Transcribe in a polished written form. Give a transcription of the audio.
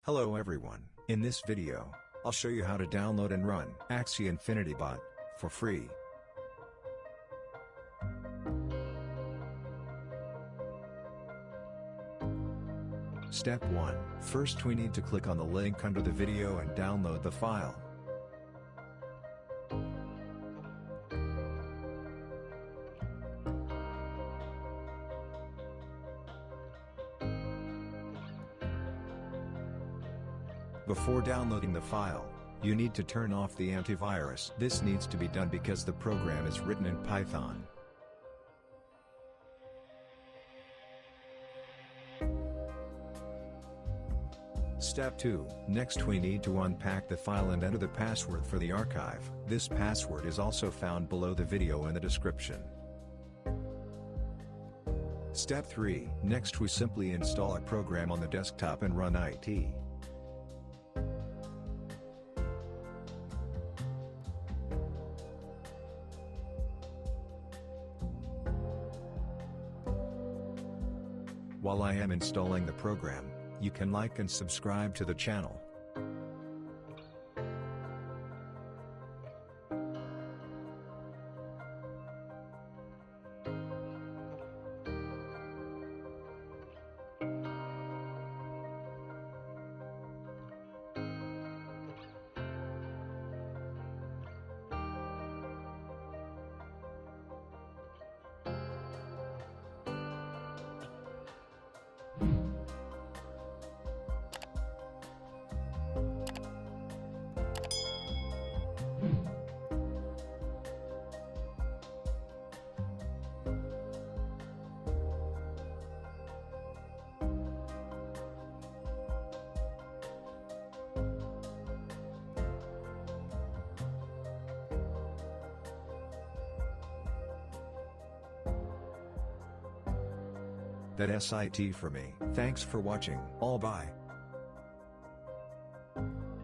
Hello everyone, in this video, I'll show you how to download and run Axie InfinityBot for free. Step 1. First we need to click on the link under the video and download the file. Before downloading the file, you need to turn off the antivirus. This needs to be done because the program is written in Python. Step 2. Next we need to unpack the file and enter the password for the archive. This password is also found below the video in the description. Step 3. Next we simply install a program on the desktop and run it. While I am installing the program, you can like and subscribe to the channel. That's it for me. Thanks for watching. All bye.